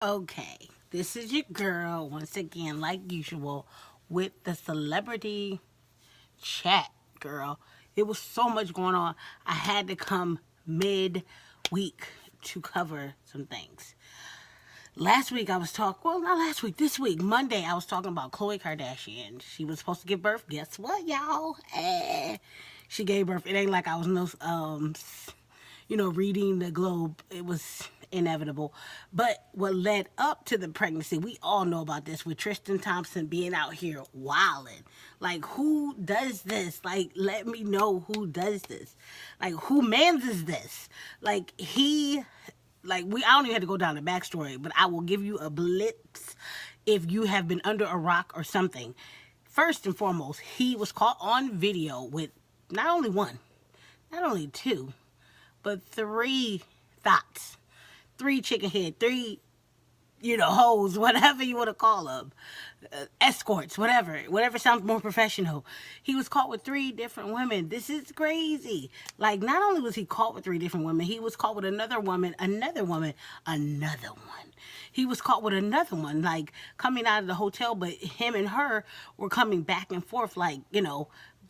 Okay, this is your girl once again, like usual, with the celebrity chat, girl. It was so much going on. I had to come mid-week to cover some things. Last week I was talking, well, not last week, this week, Monday, I was talking about Khloe Kardashian. She was supposed to give birth. Guess what, y'all? She gave birth. It ain't like I was reading the Globe. It was inevitable. But what led up to the pregnancy, we all know about this with Tristan Thompson being out here wilding. Like, who does this? Like, let me know who does this. Like, who mans this? Like, I don't even have to go down the backstory, but I will give you a blitz if you have been under a rock or something. First and foremost, he was caught on video with not only one, not only two, but three thoughts, three chicken head, three, hoes, whatever you want to call them, escorts, whatever sounds more professional. He was caught with three different women. This is crazy. Like, not only was he caught with three different women, he was caught with another woman, another woman, another one. He was caught with another one, like coming out of the hotel, but him and her were coming back and forth, like,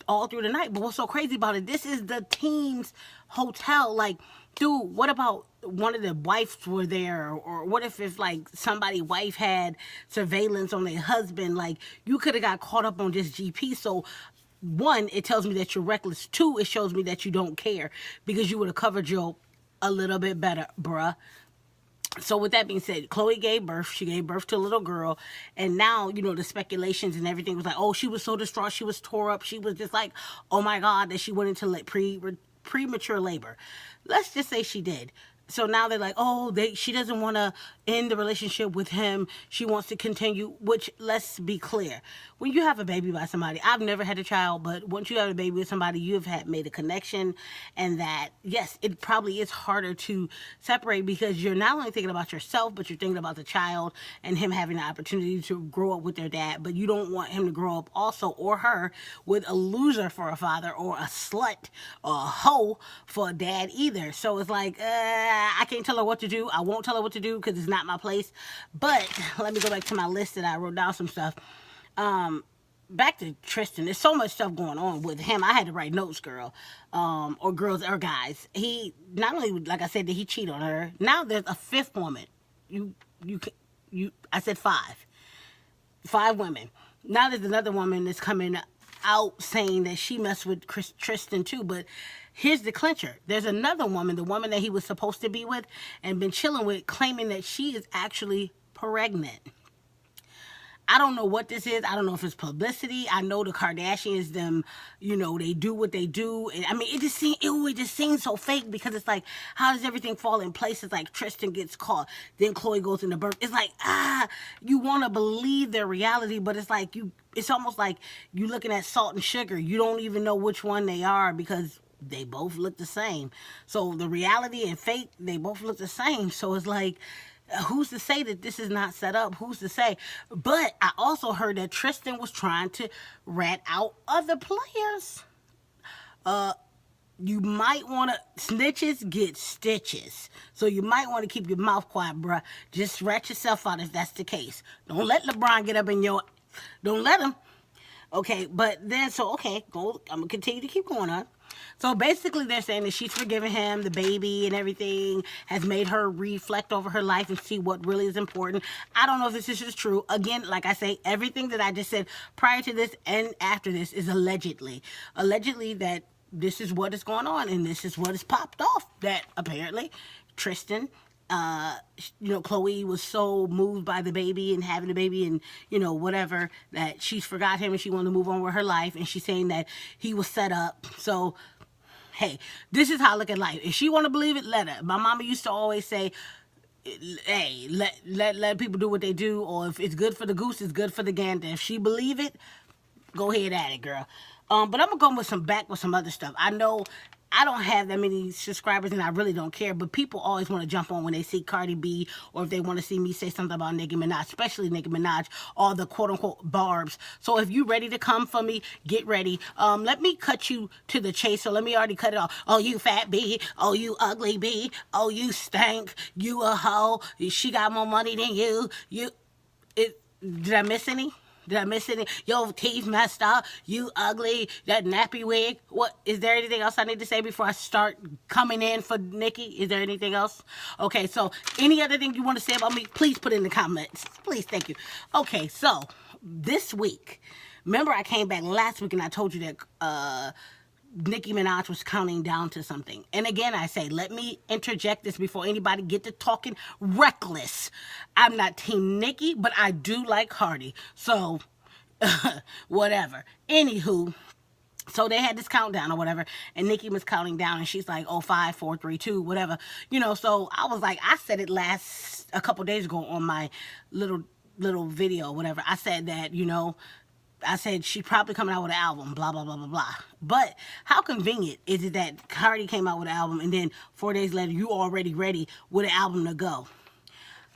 all through the night. But what's so crazy about it, this is the team's hotel. Like, dude, what about one of the wives were there? Or what if like somebody's wife had surveillance on their husband? Like, you could have got caught up on this GP. So one, it tells me that you're reckless. Two, it shows me that you don't care because you would have covered your a little bit better, bruh. So with that being said, Khloe gave birth. She gave birth to a little girl. And now, the speculations and everything was like, oh, she was so distraught. She was tore up. She was just like, oh my God, that she went into premature labor. Let's just say she did. So now they're like, oh, she doesn't want to end the relationship with him. She wants to continue, which, let's be clear. When you have a baby by somebody, I've never had a child, but once you have a baby with somebody, you have made a connection, and that, yes, it probably is harder to separate because you're not only thinking about yourself, but you're thinking about the child and him having the opportunity to grow up with their dad, but you don't want him to grow up also, or her, with a loser for a father or a slut or a hoe for a dad either. So it's like, I can't tell her what to do. I won't tell her what to do because it's not my place. But let me go back to my list that I wrote down some stuff. Back to Tristan. There's so much stuff going on with him. I had to write notes, girl. Or girls or guys. He not only, like I said, did he cheat on her. Now there's a fifth woman. I said five. Five women. Now there's another woman that's coming out saying that she messed with Tristan too, but here's the clincher. There's another woman, the woman that he was supposed to be with and been chilling with, claiming that she is actually pregnant. I don't know what this is. I don't know if it's publicity. I know the Kardashians, they do what they do. And I mean, it just seems so fake because it's like, how does everything fall in place? It's like Tristan gets caught, then Khloe goes into birth. It's like, you want to believe their reality, but it's like it's almost like you looking at salt and sugar. You don't even know which one they are because they both look the same. So the reality and fake, they both look the same. So it's like, who's to say that this is not set up? Who's to say? But I also heard that Tristan was trying to rat out other players. You might want to, snitches get stitches. So you might want to keep your mouth quiet, bruh. Just rat yourself out if that's the case. Don't let LeBron get up in don't let him. Okay, but then, go. I'm going to continue to keep going on. So basically they're saying that she's forgiven him, the baby and everything has made her reflect over her life and see what really is important. I don't know if this is true. Again, like I say, everything that I just said prior to this and after this is allegedly. Allegedly that this is what is going on and this is what is popped off. That apparently Tristan, Khloe was so moved by the baby and having the baby and, whatever, that she's forgot him and she wanted to move on with her life. And she's saying that he was set up. So, hey, this is how I look at life. If she want to believe it, let her. My mama used to always say, hey, let people do what they do. Or if it's good for the goose, it's good for the gander. If she believe it, go ahead at it, girl. But I'm going to go back with some other stuff. I know I don't have that many subscribers and I really don't care, but people always want to jump on when they see Cardi B or if they want to see me say something about Nicki Minaj, especially Nicki Minaj, or the quote unquote barbs. So if you ready to come for me, get ready. Let me cut you to the chase. So let me already cut it off. Oh, you fat B. Oh, you ugly B. Oh, you stank. You a hoe. She got more money than you. Did I miss any? Did I miss any? Your teeth messed up. You ugly. That nappy wig. What? Is there anything else I need to say before I start coming in for Nicki? Is there anything else? Okay, so any other thing you want to say about me, please put in the comments. Please, thank you. Okay, so this week, remember I came back last week and I told you that Nicki Minaj was counting down to something. And again, I say, let me interject this before anybody get to talking reckless. I'm not Team Nicki, but I do like Cardi. So, whatever. Anywho, so they had this countdown or whatever, and Nicki was counting down, and she's like, oh, 5, 4, 3, 2, whatever. So I was like, I said it a couple days ago on my little video, whatever. I said that, I said she's probably coming out with an album, blah, blah, blah, blah, blah. But how convenient is it that Cardi came out with an album and then 4 days later you already ready with an album to go?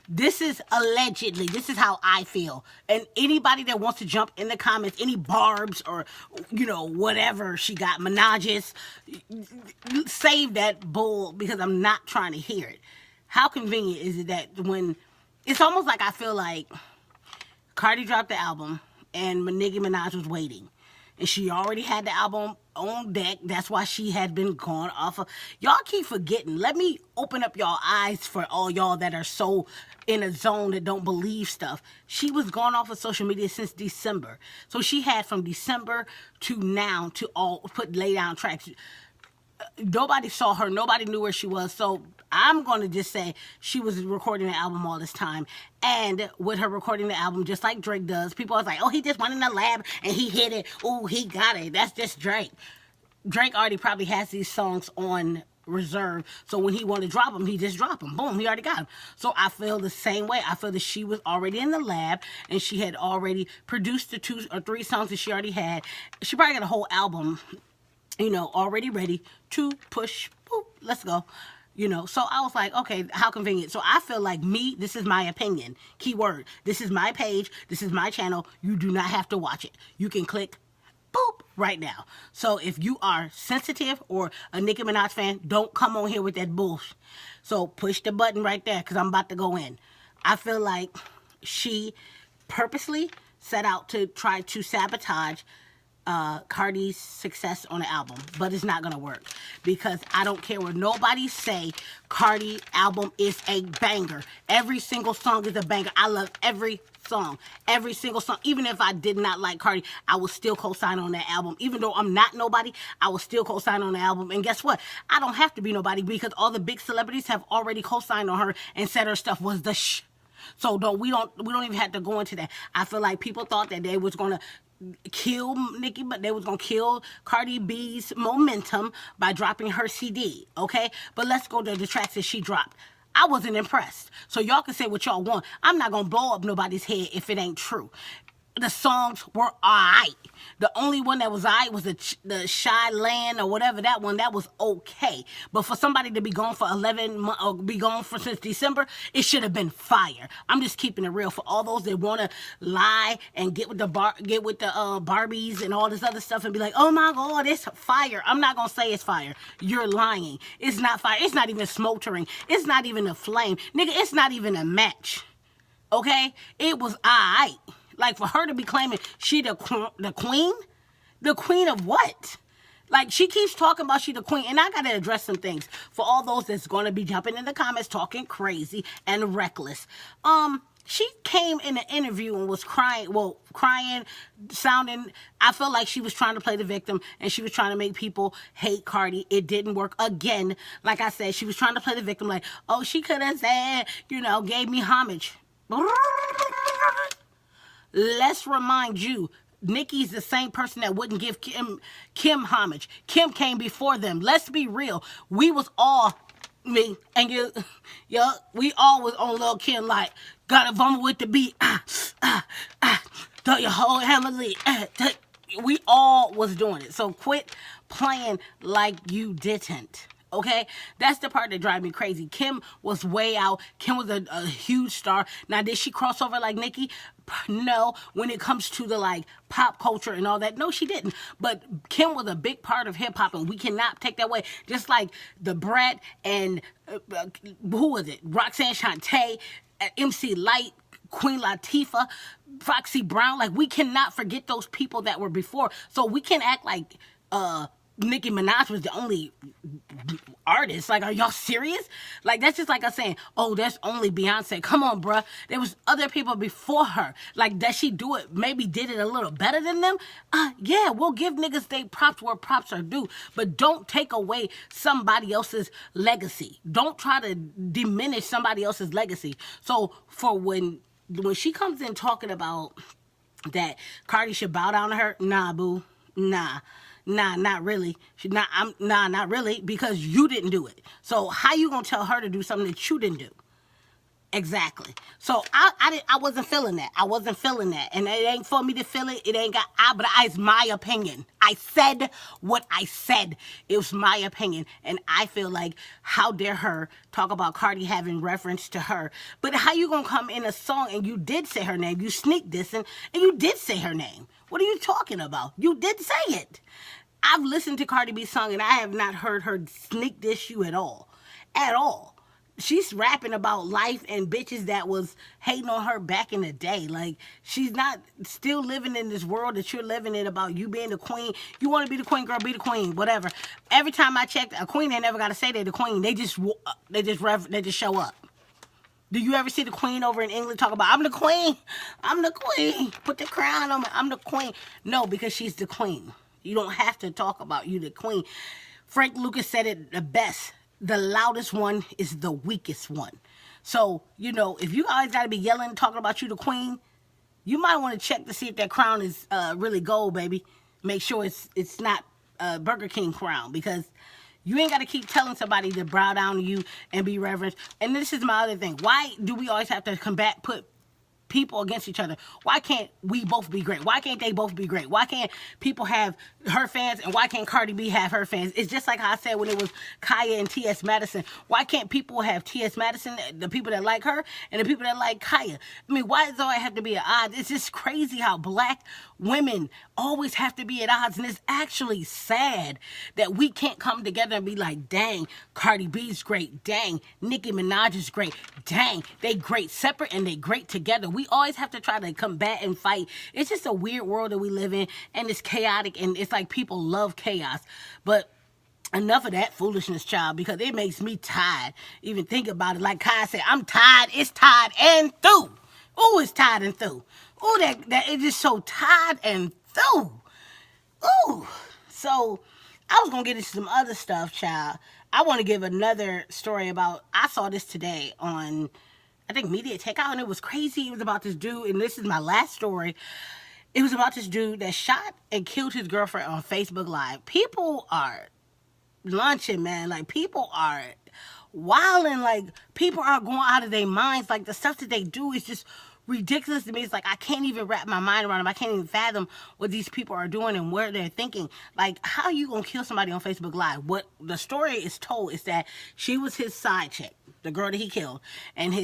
This is allegedly, this is how I feel. And anybody that wants to jump in the comments, any barbs or, whatever she got, Minaj's, save that bull because I'm not trying to hear it. How convenient is it that when, it's almost like I feel like Cardi dropped the album, and Nicki Minaj was waiting. And she already had the album on deck. That's why she had been gone off of. Y'all keep forgetting. Let me open up y'all eyes for all y'all that are so in a zone that don't believe stuff. She was gone off of social media since December. So she had from December to now to lay down tracks. Nobody saw her. Nobody knew where she was. So I'm going to just say she was recording the album all this time. And with her recording the album, just like Drake does, people are like, oh, he just went in the lab and he hit it. Oh, he got it. That's just Drake. Drake already probably has these songs on reserve. So when he want to drop them, he just drop them. Boom, he already got them. So I feel the same way. I feel that she was already in the lab and she had already produced the 2 or 3 songs that she already had. She probably got a whole album, already ready to push. Boop, let's go. So I was like, okay, how convenient. So I feel like this is my opinion. Keyword. This is my page. This is my channel. You do not have to watch it. You can click, boop, right now. So if you are sensitive or a Nicki Minaj fan, don't come on here with that bullshit. So push the button right there because I'm about to go in. I feel like she purposely set out to try to sabotage Cardi's success on the album, but it's not gonna work because I don't care what nobody say. Cardi album is a banger. Every single song is a banger. I love every single song. Even if I did not like Cardi, I would still co-sign on that album. Even though I'm not nobody, I will still co-sign on the album. And guess what? I don't have to be nobody because all the big celebrities have already co-signed on her and said her stuff was the So we don't even have to go into that. I feel like people thought that they was gonna kill Nicki, but they was gonna kill Cardi B's momentum by dropping her CD, okay? But let's go to the tracks that she dropped. I wasn't impressed. So y'all can say what y'all want. I'm not gonna blow up nobody's head if it ain't true. The songs were alright. The only one that was alright was the Shy Land or whatever, that one, that was okay. But for somebody to be gone for 11 months or be gone since December, it should have been fire. I'm just keeping it real for all those that want to lie and get with the Barbies and all this other stuff and be like, oh my God, it's fire. I'm not going to say it's fire. You're lying. It's not fire. It's not even smoldering. It's not even a flame. Nigga, it's not even a match. Okay? It was alright. Like, for her to be claiming she the queen? The queen of what? Like, she keeps talking about she the queen. And I got to address some things for all those that's going to be jumping in the comments talking crazy and reckless. She came in an interview and was crying, sounding, I felt like she was trying to play the victim and she was trying to make people hate Cardi. It didn't work. Again, like I said, she was trying to play the victim like, oh, she could have said, gave me homage. Let's remind you, Nicki's the same person that wouldn't give Kim homage. Kim came before them. Let's be real. We was all, me and you, we all was on Lil' Kim like, gotta vomit with the beat. Throw your whole hammer lead. We all was doing it. So quit playing like you didn't. Okay, that's the part that drives me crazy. Kim was way out. Kim was a huge star. Now, did she cross over like Nicki? No. When it comes to the like pop culture and all that, no, she didn't. But Kim was a big part of hip hop, and we cannot take that away. Just like the Brett and who was it? Roxanne Shante, MC Light, Queen Latifah, Foxy Brown. Like, we cannot forget those people that were before. So we can act like Nicki Minaj was the only artist. Like, are y'all serious? Like, that's just like us saying, oh, that's only Beyonce. Come on, bruh. There was other people before her. Like, does she do it? Maybe did it a little better than them? Yeah, we'll give niggas they props where props are due. But don't take away somebody else's legacy. Don't try to diminish somebody else's legacy. So for when she comes in talking about that Cardi should bow down to her, nah, boo. Nah, not really. Not really, because you didn't do it. So how you gonna tell her to do something that you didn't do? Exactly. So I wasn't feeling that. I wasn't feeling that, and it ain't for me to feel it. It ain't got. But it's my opinion. I said what I said. It was my opinion, and I feel like how dare her talk about Cardi having reference to her? But how you gonna come in a song and you did say her name? You sneak dissing and you did say her name. What are you talking about? You did say it. I've listened to Cardi B song and I have not heard her sneak diss you at all. At all. She's rapping about life and bitches that was hating on her back in the day. Like, she's not still living in this world that you're living in about you being the queen. You want to be the queen, girl, be the queen, whatever. Every time I checked, a queen ain't never got to say they're the queen. They just show up. Do you ever see the queen over in England talk about, I'm the queen, put the crown on me, I'm the queen? No, because she's the queen. You don't have to talk about you the queen. Frank Lucas said it the best. The loudest one is the weakest one. So, if you always got to be yelling, talking about you the queen, you might want to check to see if that crown is really gold, baby. Make sure it's not Burger King crown, because you ain't got to keep telling somebody to bow down to you and be reverent. And this is my other thing. Why do we always have to put people against each other? Why can't we both be great? Why can't they both be great? Why can't people have her fans and why can't Cardi B have her fans? It's just like how I said when it was Kaya and T.S. Madison. Why can't people have T.S. Madison, the people that like her, and the people that like Kaya? I mean, why does it always have to be at odds? It's just crazy how black women always have to be at odds, and it's actually sad that we can't come together and be like, dang, Cardi B's great, dang, Nicki Minaj is great, dang, they great separate and they great together. We always have to try to combat and fight. It's just a weird world that we live in, and it's chaotic, and it's like people love chaos. But enough of that foolishness, child, because it makes me tired. Even think about it. Like Kai said, I'm tired. It's tired and through. Ooh, it's tired and through. Ooh, that it's just so tired and through. Ooh. So I was gonna get into some other stuff, child. I want to give another story about. I saw this today on, I think, Media Takeout, and it was crazy. It was about this dude, and this is my last story. It was about this dude that shot and killed his girlfriend on Facebook Live. People are lunching, man. Like, people are wilding. Like, people are going out of their minds. Like, the stuff that they do is just ridiculous to me. It's like I can't even wrap my mind around them. I can't even fathom what these people are doing and where they're thinking. Like, how are you gonna kill somebody on Facebook Live? What the story is told is that she was his side chick, the girl that he killed, and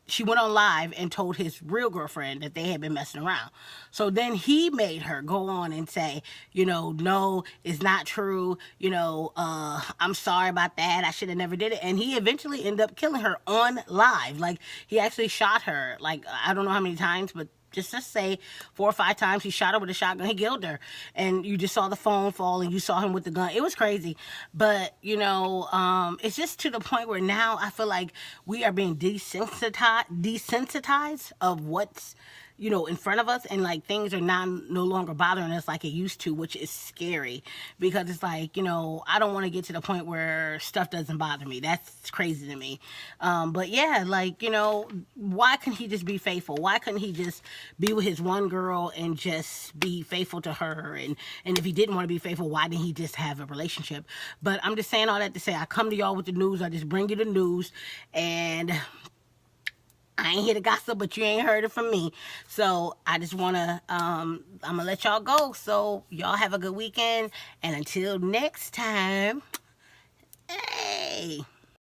she went on live and told his real girlfriend that they had been messing around. So then he made her go on and say, no, it's not true. I'm sorry about that. I should have never did it. And he eventually ended up killing her on live. Like, he actually shot her, like, I don't know how many times, but just to say 4 or 5 times he shot her with a shotgun. He killed her, and you just saw the phone fall and you saw him with the gun. It was crazy. But it's just to the point where now I feel like we are being desensitized of what's in front of us, and like things are no longer bothering us like it used to, which is scary, because it's like, I don't want to get to the point where stuff doesn't bother me. That's crazy to me. But yeah, like, why couldn't he just be faithful? Why couldn't he just be with his one girl and just be faithful to her? And if he didn't want to be faithful, why didn't he just have a relationship? But I'm just saying all that to say, I come to y'all with the news. I just bring you the news, and I ain't here to gossip, but you ain't heard it from me. So I just wanna I'm gonna let y'all go. So y'all have a good weekend, and until next time, hey.